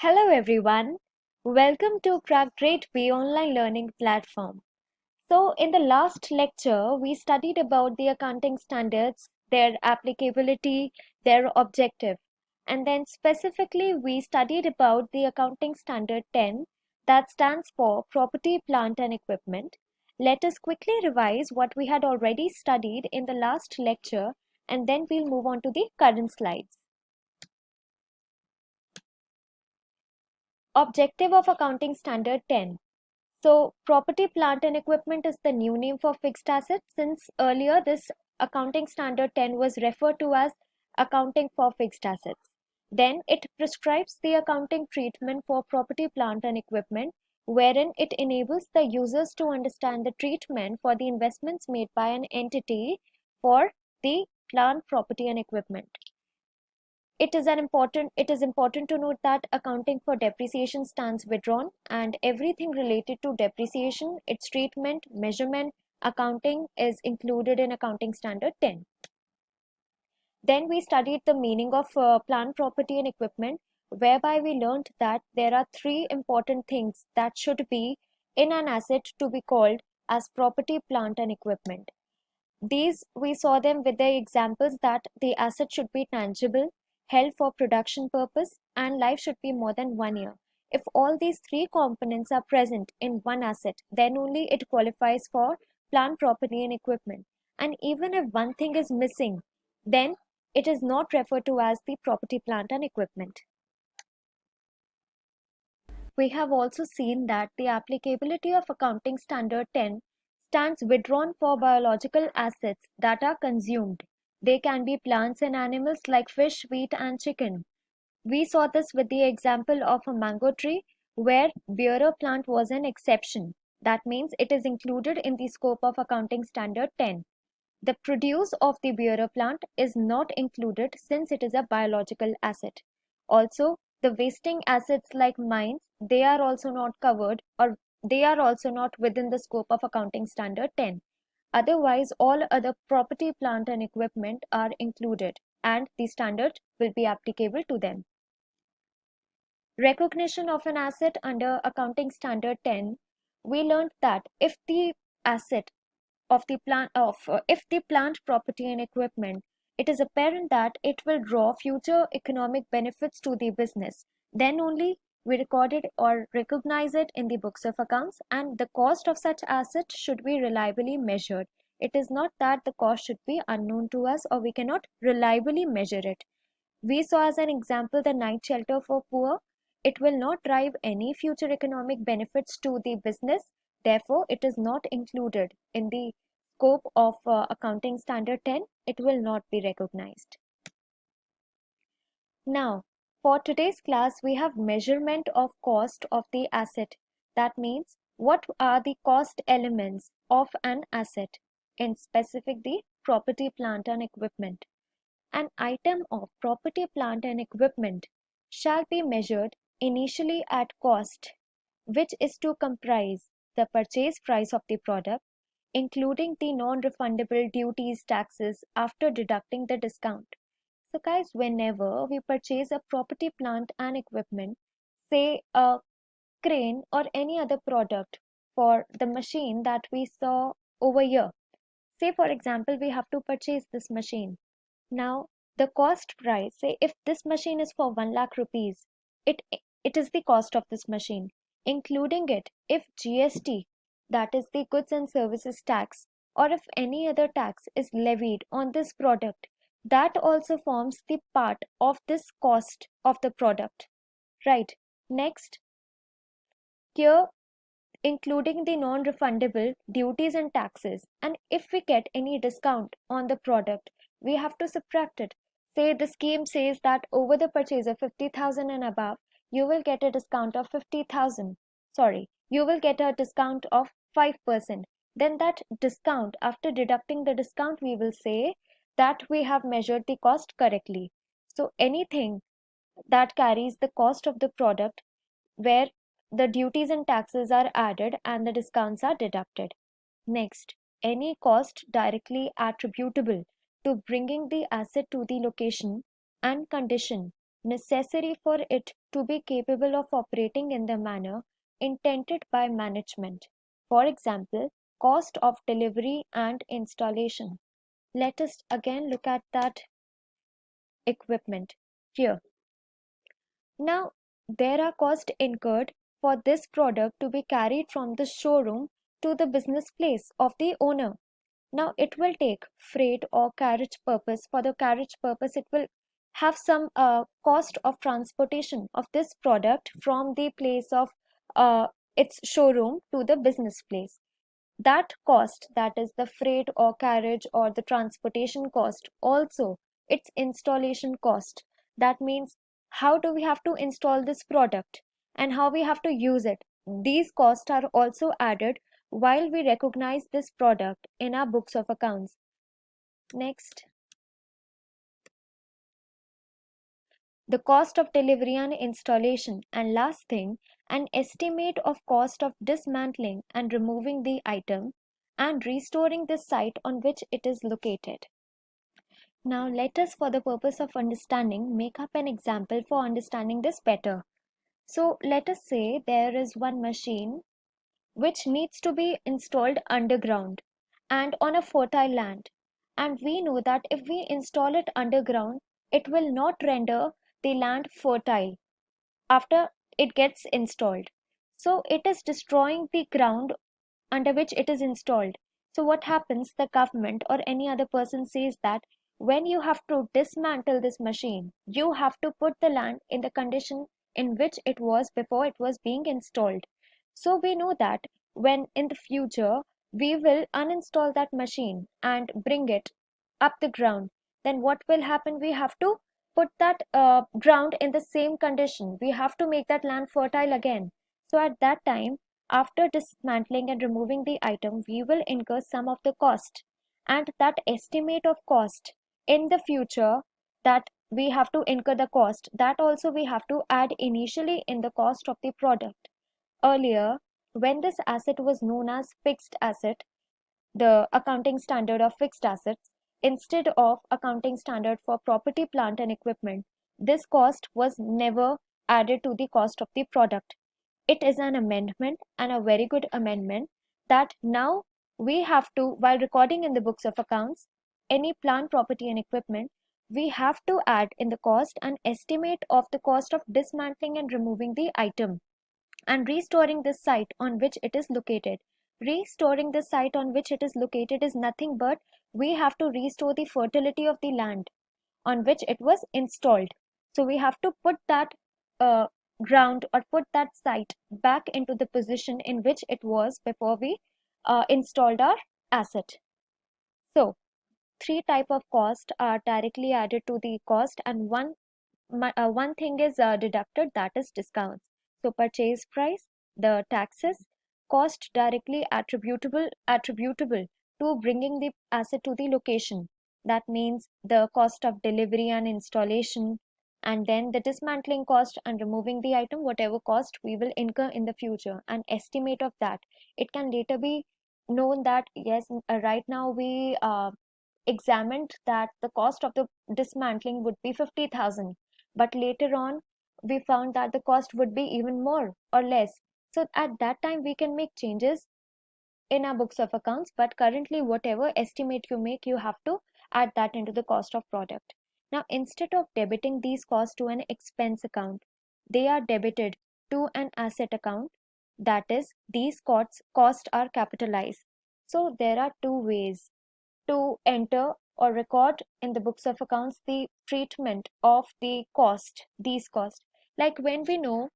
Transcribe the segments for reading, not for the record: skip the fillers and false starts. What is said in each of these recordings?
Hello everyone. Welcome to Crack Grade B online learning platform. So in the last lecture, we studied about the accounting standards, their applicability, their objective. And then specifically, we studied about the accounting standard 10 that stands for property, plant and equipment. Let us quickly revise what we had already studied in the last lecture and then we'll move on to the current slides. Objective of Accounting Standard 10. So, property, plant, and equipment is the new name for fixed assets, since earlier this Accounting Standard 10 was referred to as accounting for fixed assets. Then it prescribes the accounting treatment for property, plant, and equipment, wherein it enables the users to understand the treatment for the investments made by an entity for the plant, property, and equipment. It is important to note that accounting for depreciation stands withdrawn, and everything related to depreciation, its treatment, measurement, accounting is included in Accounting Standard 10. Then we studied the meaning of plant, property, and equipment, whereby we learned that there are three important things that should be in an asset to be called as property, plant, and equipment. These we saw them with the examples that the asset should be tangible, held for production purpose, and life should be more than 1 year. If all these three components are present in one asset, then only it qualifies for plant, property, and equipment. And even if one thing is missing, then it is not referred to as the property, plant, and equipment. We have also seen that the applicability of Accounting Standard 10 stands withdrawn for biological assets that are consumed. They can be plants and animals like fish, wheat, and chicken. We saw this with the example of a mango tree where bearer plant was an exception. That means it is included in the scope of Accounting Standard 10. The produce of the bearer plant is not included since it is a biological asset. Also, the wasting assets like mines, they are also not covered, or they are also not within the scope of Accounting Standard 10. Otherwise, all other property, plant and equipment are included and the standard will be applicable to them. Recognition of an asset under Accounting Standard 10, we learned that if the asset of the plant if the plant, property and equipment, it is apparent that it will draw future economic benefits to the business, then only we record it or recognize it in the books of accounts, and the cost of such asset should be reliably measured. It is not that the cost should be unknown to us or we cannot reliably measure it. We saw as an example the night shelter for poor. It will not drive any future economic benefits to the business. Therefore, it is not included in the scope of Accounting Standard 10. It will not be recognized. Now, for today's class, we have measurement of cost of the asset. That means what are the cost elements of an asset, in specific the property, plant and equipment. An item of property, plant and equipment shall be measured initially at cost, which is to comprise the purchase price of the product, including the non-refundable duties, taxes after deducting the discount. So guys, whenever we purchase a property, plant and equipment, say a crane or any other product for the machine that we saw over here, say for example, we have to purchase this machine. Now, the cost price, say if this machine is for 1 lakh rupees, it, it is the cost of this machine, including it if GST, that is the goods and services tax, or if any other tax is levied on this product, that also forms the part of this cost of the product, right? Next, here including the non-refundable duties and taxes, and if we get any discount on the product, we have to subtract it. Say the scheme says that over the purchase of 50,000 and above, you will get a discount of 50,000. Sorry, you will get a discount of 5%. Then that discount, after deducting the discount, we will say that we have measured the cost correctly. So anything that carries the cost of the product where the duties and taxes are added and the discounts are deducted. Next, any cost directly attributable to bringing the asset to the location and condition necessary for it to be capable of operating in the manner intended by management. For example, cost of delivery and installation. Let us again look at that equipment here. Now, there are costs incurred for this product to be carried from the showroom to the business place of the owner. Now, it will take freight or carriage purpose. For the carriage purpose, it will have some cost of transportation of this product from the place of its showroom to the business place. That cost, that is the freight or carriage or the transportation cost, also its installation cost. That means how do we have to install this product and how we have to use it. These costs are also added while we recognize this product in our books of accounts. Next, the cost of delivery and installation, and last thing, an estimate of cost of dismantling and removing the item and restoring the site on which it is located. Now let us, for the purpose of understanding, make up an example for understanding this better. So let us say there is one machine which needs to be installed underground and on a fertile land. And we know that if we install it underground, it will not render the land fertile after it gets installed. So it is destroying the ground under which it is installed. So what happens, the government or any other person says that when you have to dismantle this machine, you have to put the land in the condition in which it was before it was being installed. So we know that when in the future we will uninstall that machine and bring it up the ground, then what will happen? We have to put that ground in the same condition. We have to make that land fertile again. So at that time, after dismantling and removing the item, we will incur some of the cost. And that estimate of cost in the future, that we have to incur the cost, that also we have to add initially in the cost of the product. Earlier, when this asset was known as fixed asset, the accounting standard of fixed assets, instead of accounting standard for property, plant, and equipment, this cost was never added to the cost of the product. It is an amendment, and a very good amendment, that now we have to, while recording in the books of accounts any plant, property, and equipment, we have to add in the cost an estimate of the cost of dismantling and removing the item and restoring the site on which it is located. Restoring the site on which it is located is nothing but we have to restore the fertility of the land on which it was installed. So we have to put that uh, ground or put that site back into the position in which it was before we installed our asset. So three type of cost are directly added to the cost, and one thing is deducted, that is discounts. So purchase price, the taxes, cost directly attributable to bringing the asset to the location. That means the cost of delivery and installation, and then the dismantling cost and removing the item, whatever cost we will incur in the future, an estimate of that. It can later be known that yes, right now we examined that the cost of the dismantling would be 50,000, but later on we found that the cost would be even more or less. So at that time we can make changes in our books of accounts, but currently whatever estimate you make, you have to add that into the cost of product. Now instead of debiting these costs to an expense account, they are debited to an asset account. That is, these costs are capitalized. So there are two ways to enter or record in the books of accounts the treatment of the these costs. Like when we know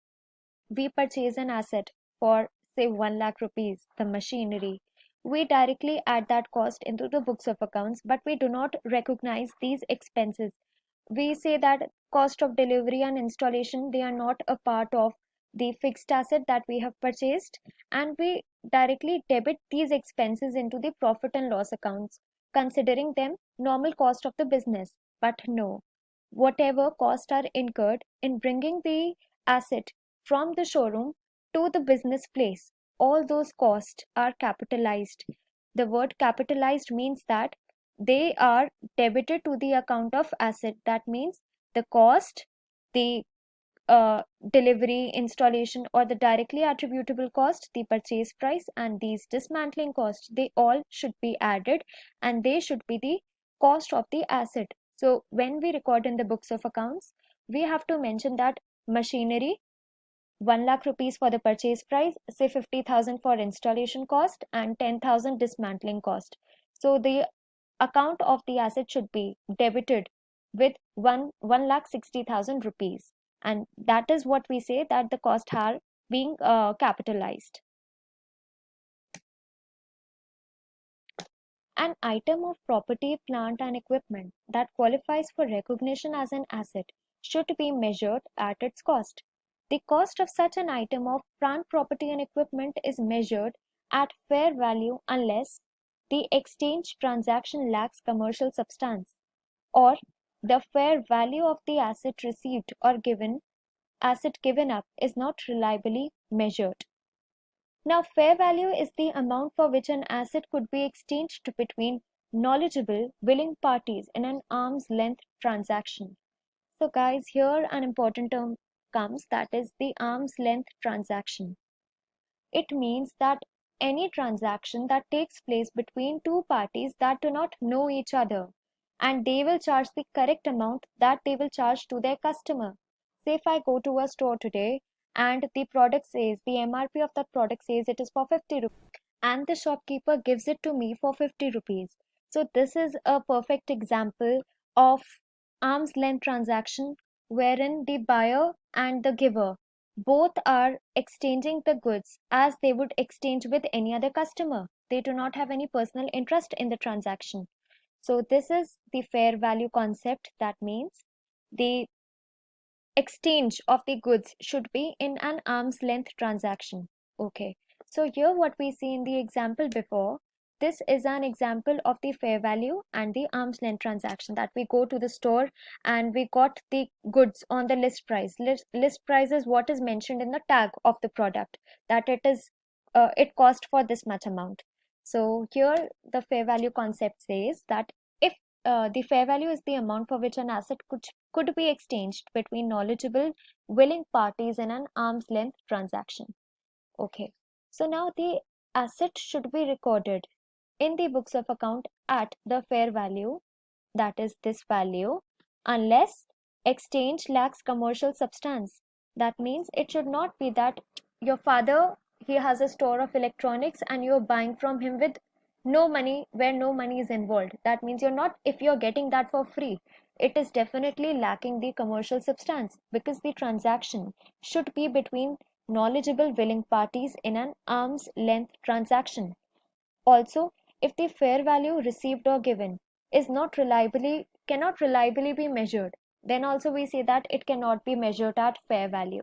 we purchase an asset for say 1 lakh rupees, the machinery, we directly add that cost into the books of accounts, but we do not recognize these expenses. We say that cost of delivery and installation, they are not a part of the fixed asset that we have purchased, and we directly debit these expenses into the profit and loss accounts, considering them normal cost of the business. But no, whatever costs are incurred in bringing the asset from the showroom to the business place, all those costs are capitalized. The word capitalized means that they are debited to the account of asset. That means the cost, the delivery, installation, or the directly attributable cost, the purchase price, and these dismantling costs, they all should be added and they should be the cost of the asset. So when we record in the books of accounts, we have to mention that machinery 1 lakh rupees for the purchase price, say 50,000 for installation cost and 10,000 dismantling cost. So the account of the asset should be debited with 1 lakh 60,000 rupees, and that is what we say that the cost are being capitalized. An item of property, plant, and equipment that qualifies for recognition as an asset should be measured at its cost. The cost of such an item of plant, property, and equipment is measured at fair value unless the exchange transaction lacks commercial substance, or the fair value of the asset received or asset given up is not reliably measured. Now, fair value is the amount for which an asset could be exchanged between knowledgeable, willing parties in an arm's length transaction. So, guys, here an important term comes, that is the arm's length transaction. It means that any transaction that takes place between two parties that do not know each other, and they will charge the correct amount that they will charge to their customer. Say if I go to a store today and the product says, the MRP of that product says it is for 50 rupees, and the shopkeeper gives it to me for 50 rupees. So this is a perfect example of arm's length transaction wherein the buyer and the giver both are exchanging the goods as they would exchange with any other customer. They do not have any personal interest in the transaction. So this is the fair value concept. That means the exchange of the goods should be in an arm's length transaction. Okay. So here what we see in the example before, this is an example of the fair value and the arm's length transaction, that we go to the store and we got the goods on the list price. List price is what is mentioned in the tag of the product, that it cost for this much amount. So here the fair value concept says that if the fair value is the amount for which an asset could be exchanged between knowledgeable, willing parties in an arm's length transaction. Okay. So now the asset should be recorded in the books of account at the fair value, that is this value, unless exchange lacks commercial substance. That means it should not be that your father, he has a store of electronics and you're buying from him with no money, where no money is involved. That means if you're getting that for free, it is definitely lacking the commercial substance, because the transaction should be between knowledgeable, willing parties in an arm's length transaction. Also, if the fair value received or given is cannot reliably be measured, then also we say that it cannot be measured at fair value.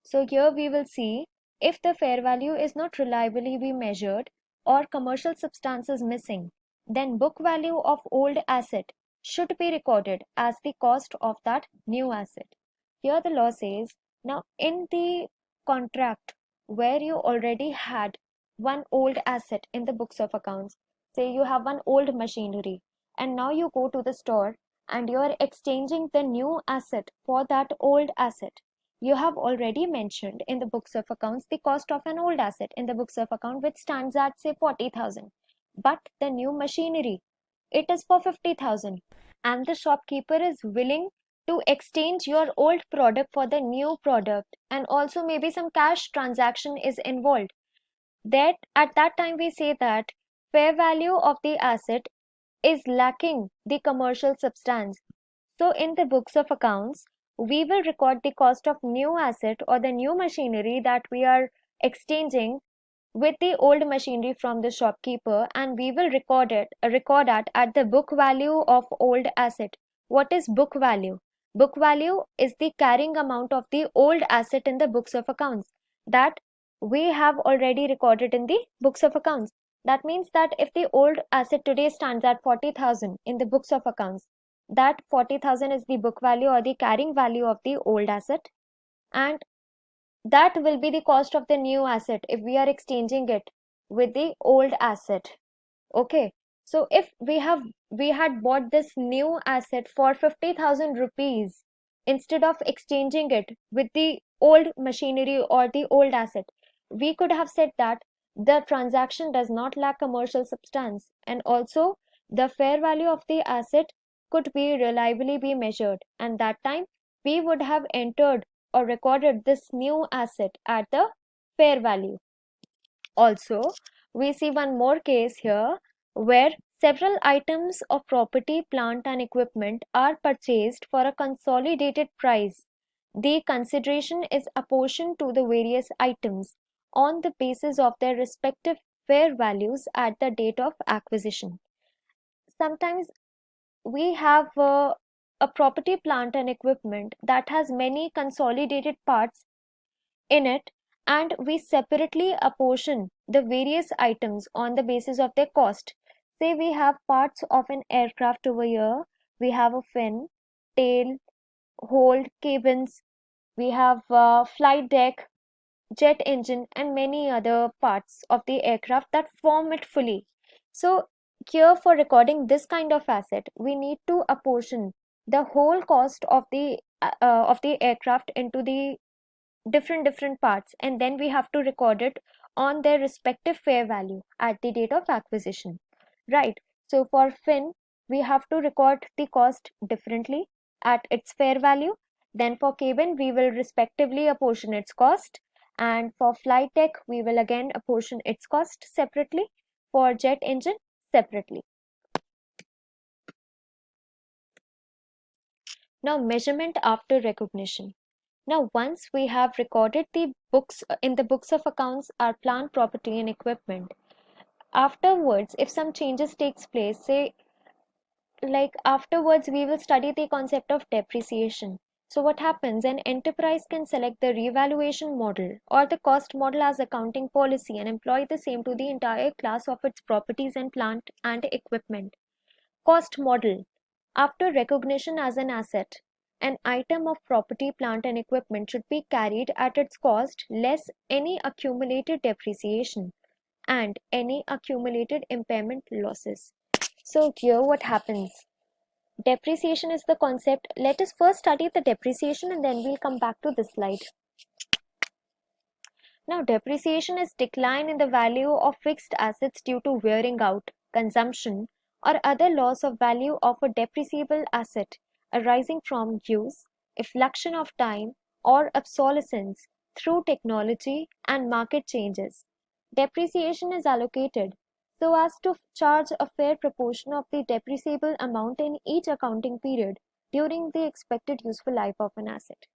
So here we will see, if the fair value is not reliably be measured or commercial substance is missing, then book value of old asset should be recorded as the cost of that new asset. Here the law says, now in the contract where you already had one old asset in the books of accounts, say you have one old machinery, and now you go to the store and you are exchanging the new asset for that old asset. You have already mentioned in the books of accounts the cost of an old asset in the books of account, which stands at say 40,000, but the new machinery, it is for 50,000, and the shopkeeper is willing to exchange your old product for the new product, and also maybe some cash transaction is involved. That at that time we say that fair value of the asset is lacking the commercial substance. So in the books of accounts, we will record the cost of new asset or the new machinery that we are exchanging with the old machinery from the shopkeeper, and we will record that at the book value of old asset. What is book value? Book value is the carrying amount of the old asset in the books of accounts that we have already recorded in the books of accounts. That means that if the old asset today stands at 40,000 in the books of accounts, that 40,000 is the book value or the carrying value of the old asset, and that will be the cost of the new asset if we are exchanging it with the old asset. Okay. So if we had bought this new asset for 50,000 rupees, instead of exchanging it with the old machinery or the old asset. We could have said that the transaction does not lack commercial substance, and also the fair value of the asset could be reliably be measured, and that time we would have entered or recorded this new asset at the fair value. Also, we see one more case here where several items of property, plant, and equipment are purchased for a consolidated price. The consideration is apportioned to the various items on the basis of their respective fair values at the date of acquisition. Sometimes we have a property, plant, and equipment that has many consolidated parts in it, and we separately apportion the various items on the basis of their cost. Say we have parts of an aircraft over here, we have a fin, tail, hold, cabins, we have flight deck, jet engine, and many other parts of the aircraft that form it fully. So here, for recording this kind of asset, we need to apportion the whole cost of the aircraft into the different parts, and then we have to record it on their respective fair value at the date of acquisition, right? So for fin, we have to record the cost differently at its fair value. Then for cabin, we will respectively apportion its cost, and for flight deck, we will again apportion its cost separately, for jet engine separately. Now, measurement after recognition. Now, once we have recorded the books in the books of accounts our plant, property, and equipment, afterwards, if some changes takes place, say like afterwards, we will study the concept of depreciation. So, what happens? An enterprise can select the revaluation model or the cost model as accounting policy and employ the same to the entire class of its properties and plant and equipment. Cost model. After recognition as an asset, an item of property, plant, and equipment should be carried at its cost less any accumulated depreciation and any accumulated impairment losses. So, here what happens? Depreciation is the concept. Let us first study the depreciation and then we'll come back to this slide. Now, depreciation is decline in the value of fixed assets due to wearing out, consumption, or other loss of value of a depreciable asset arising from use, effluxion of time, or obsolescence through technology and market changes. Depreciation is allocated so as to charge a fair proportion of the depreciable amount in each accounting period during the expected useful life of an asset.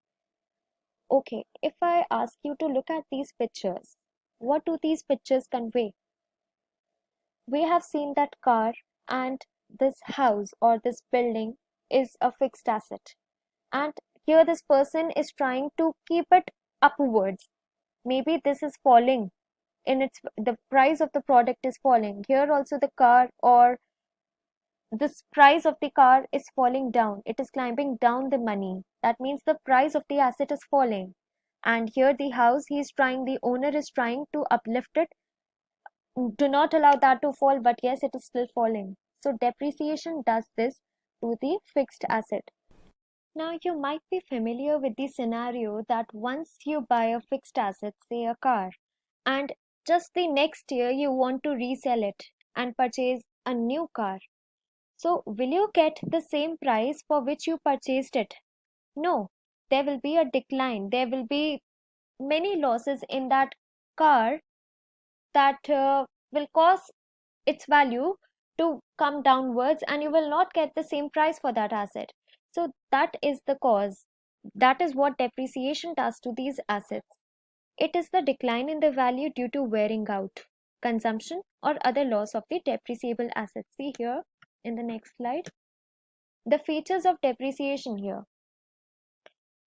Okay, if I ask you to look at these pictures, what do these pictures convey? We have seen that car and this house or this building is a fixed asset. And here this person is trying to keep it upwards. Maybe this is falling in the price of the product is falling. Here also the car or this price of the car is falling down. It is climbing down the money. That means the price of the asset is falling. And here the house, the owner is trying to uplift it. Do not allow that to fall, but yes, it is still falling. So depreciation does this to the fixed asset. Now you might be familiar with the scenario that once you buy a fixed asset, say a car, and just the next year you want to resell it and purchase a new car. So, will you get the same price for which you purchased it? No, there will be a decline. There will be many losses in that car that will cause its value to come downwards, and you will not get the same price for that asset. So, that is the cause. That is what depreciation does to these assets. It is the decline in the value due to wearing out, consumption, or other loss of the depreciable assets. See here in the next slide. The features of depreciation here.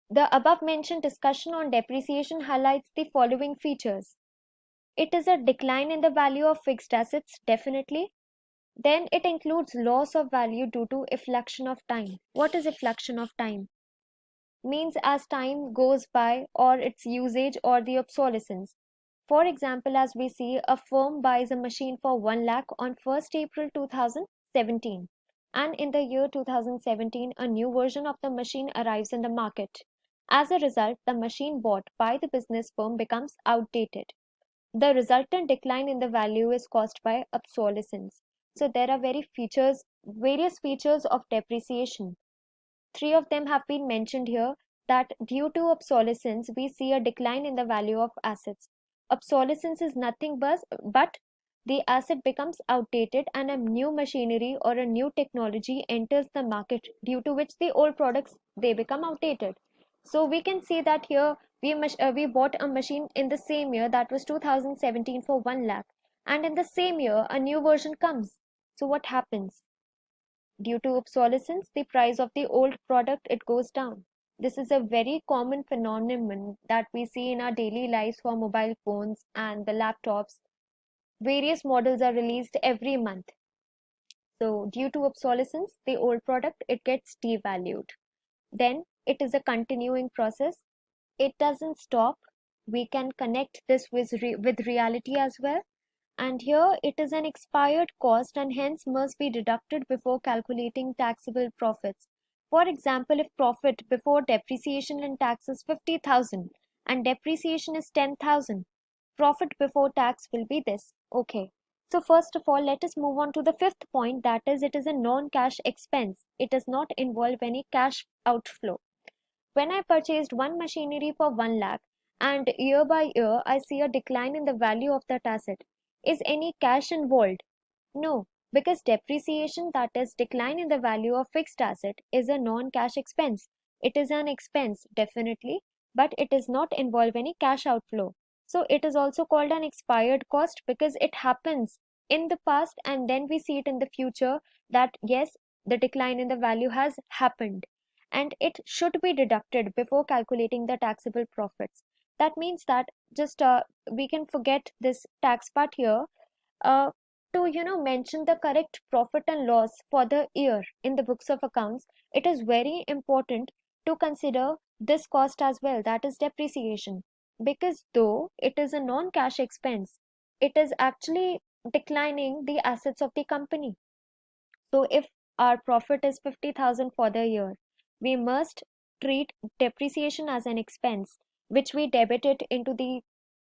The above mentioned discussion on depreciation highlights the following features. It is a decline in the value of fixed assets, definitely. Then it includes loss of value due to effluxion of time. What is effluxion of time? Means as time goes by or its usage or the obsolescence. For example, as we see, a firm buys a machine for 1 lakh on 1st April 2017, and in the year 2017, a new version of the machine arrives in the market. As a result, the machine bought by the business firm becomes outdated. The resultant decline in the value is caused by obsolescence. So there are various features of depreciation. Three of them have been mentioned here, that due to obsolescence, we see a decline in the value of assets. Obsolescence is nothing but the asset becomes outdated and a new machinery or a new technology enters the market, due to which the old products they become outdated. So we can see that here we bought a machine in the same year, that was 2017, for 1 lakh, and in the same year a new version comes. So what happens? Due to obsolescence, the price of the old product it goes down. This is a very common phenomenon that we see in our daily lives for mobile phones and the laptops. Various models are released every month. So due to obsolescence, the old product it gets devalued. Then it is a continuing process. It doesn't stop. We can connect this with reality as well. And here it is an expired cost and hence must be deducted before calculating taxable profits. For example, if profit before depreciation and tax is 50,000 and depreciation is 10,000, profit before tax will be this. Okay. So first of all, let us move on to the fifth point, that is it is a non-cash expense. It does not involve any cash outflow. When I purchased one machinery for 1 lakh and year by year I see a decline in the value of that asset, is any cash involved? No, because depreciation, that is decline in the value of fixed asset, is a non-cash expense. It is an expense, definitely, but it does not involve any cash outflow. So it is also called an expired cost because it happens in the past and then we see it in the future that yes, the decline in the value has happened and it should be deducted before calculating the taxable profits. That means that just we can forget this tax part here, uh, to mention the correct profit and loss for the year in the books of accounts. It is very important to consider this cost as well, that is depreciation, because though it is a non cash expense, it is actually declining the assets of the company. So if our profit is 50,000 for the year, we must treat depreciation as an expense which we debit it into the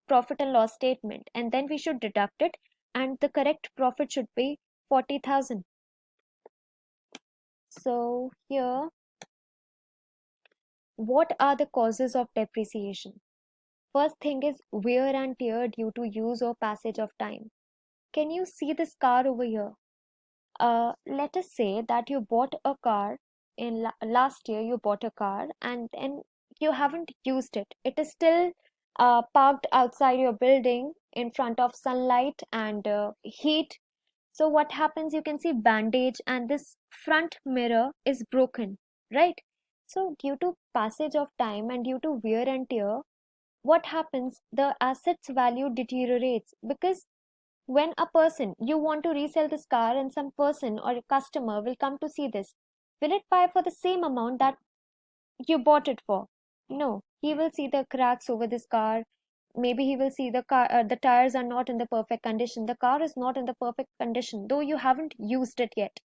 profit and loss statement, and then we should deduct it, and the correct profit should be 40,000. So here, what are the causes of depreciation? First thing is wear and tear due to use or passage of time. Can you see this car over here? Let us say that you bought a car in last year, you bought a car and then you haven't used it. It is still parked outside your building in front of sunlight and heat. So what happens, you can see bandage and this front mirror is broken, right? So due to passage of time and due to wear and tear, what happens, the asset's value deteriorates, because when a person you want to resell this car and some person or a customer will come to see this, will it buy for the same amount that you bought it for? No, he will see the cracks over this car. Maybe he will see the tires are not in the perfect condition, the car is not in the perfect condition, though you haven't used it yet.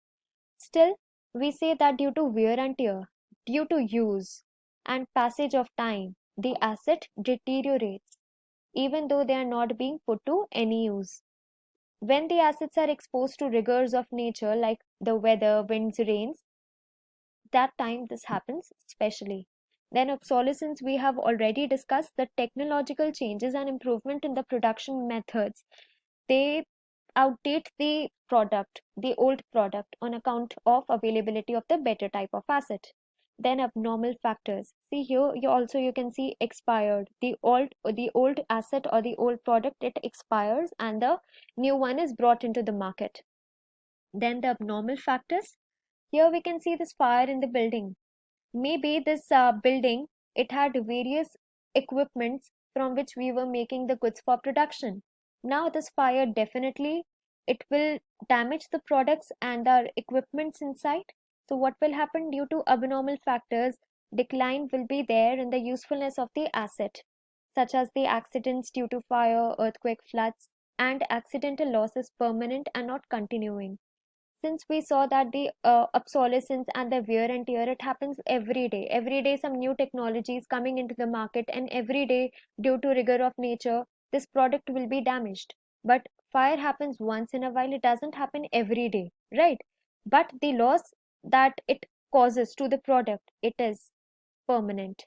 Still, we say that due to wear and tear, due to use and passage of time, the asset deteriorates even though they are not being put to any use. When the assets are exposed to rigors of nature like the weather, winds, rains, that time this happens especially. Then obsolescence, we have already discussed the technological changes and improvement in the production methods. They outdate the old product on account of availability of the better type of asset. Then abnormal factors. See here, you can see expired. The old asset or the old product it expires and the new one is brought into the market. Then the abnormal factors. Here we can see this fire in the building. Maybe this building it had various equipments from which we were making the goods for production. Now this fire definitely it will damage the products and our equipments inside. So what will happen, due to abnormal factors, decline will be there in the usefulness of the asset, such as the accidents due to fire, earthquake, floods, and accidental loss is permanent and not continuing. since we saw that the obsolescence and the wear and tear, it happens every day some new technology is coming into the market, and every day, due to rigor of nature, this product will be damaged. But fire happens once in a while, it doesn't happen every day, right? But the loss that it causes to the product, it is permanent.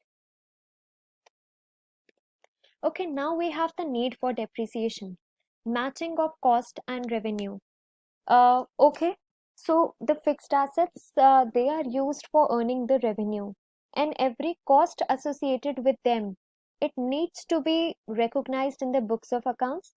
Okay, now we have the need for depreciation, matching of cost and revenue. Okay, so the fixed assets, they are used for earning the revenue, and every cost associated with them, it needs to be recognized in the books of accounts.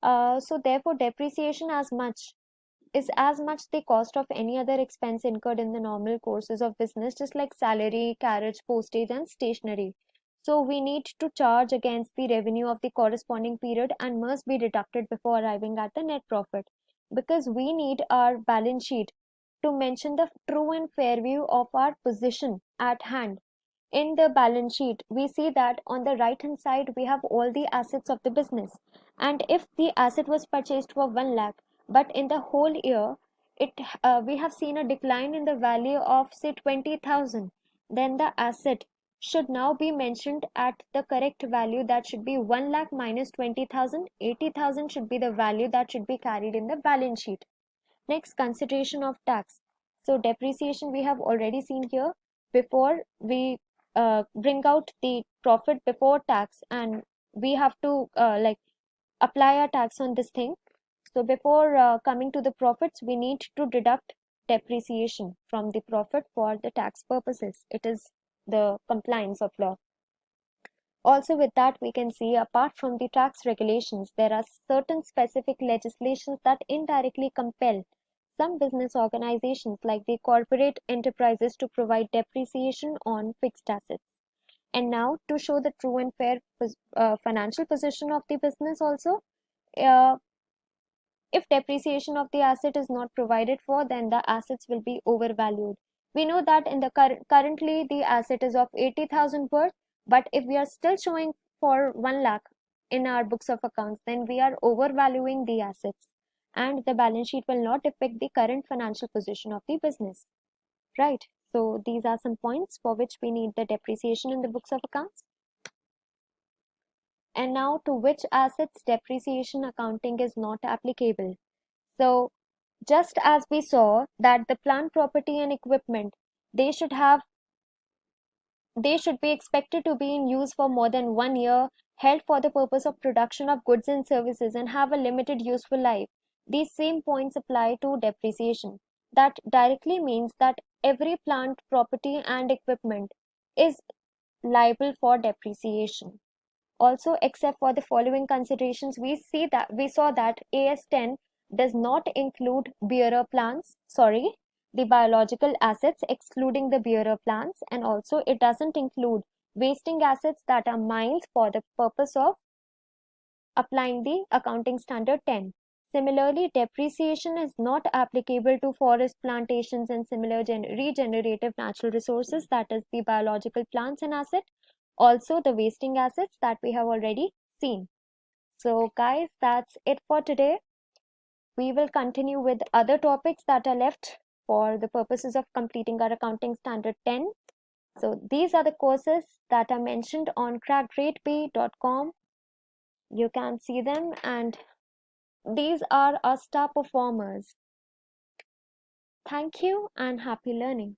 So therefore, depreciation is as much the cost of any other expense incurred in the normal courses of business, just like salary, carriage, postage, and stationery. So we need to charge against the revenue of the corresponding period and must be deducted before arriving at the net profit, because we need our balance sheet to mention the true and fair view of our position at hand. In the balance sheet, we see that on the right hand side we have all the assets of the business, and if the asset was purchased for 1 lakh, but in the whole year it we have seen a decline in the value of say 20,000, then the asset should now be mentioned at the correct value, that should be 1 lakh minus 20,000. 80,000 should be the value that should be carried in the balance sheet. Next, consideration of tax. So depreciation we have already seen here. Before we bring out the profit before tax, and we have to like apply a tax on this thing. So before coming to the profits, we need to deduct depreciation from the profit for the tax purposes. It is the compliance of law. Also, with that, we can see apart from the tax regulations, there are certain specific legislations that indirectly compel some business organizations like the corporate enterprises to provide depreciation on fixed assets. And now, to show the true and fair financial position of the business, also, uh, if depreciation of the asset is not provided for, then the assets will be overvalued. We know that in the currently the asset is of 80,000 worth, but if we are still showing for 1 lakh in our books of accounts, then we are overvaluing the assets, and the balance sheet will not depict the current financial position of the business, right? So these are some points for which we need the depreciation in the books of accounts. And now, to which assets depreciation accounting is not applicable. So just as we saw that the plant property and equipment, they should have they should be expected to be in use for more than 1 year, held for the purpose of production of goods and services, and have a limited useful life. These same points apply to depreciation. That directly means that every plant property and equipment is liable for depreciation. Also, except for the following considerations, we saw that AS10 does not include bearer plants, sorry, the biological assets excluding the bearer plants, and also it doesn't include wasting assets that are mines for the purpose of applying the accounting standard 10. Similarly, depreciation is not applicable to forest plantations and similar regenerative natural resources, that is the biological plants and assets, also the wasting assets that we have already seen. So guys, that's it for today. We will continue with other topics that are left for the purposes of completing our accounting standard 10. So these are the courses that are mentioned on crackgradeb.com. You can see them, and these are our star performers. Thank you and happy learning.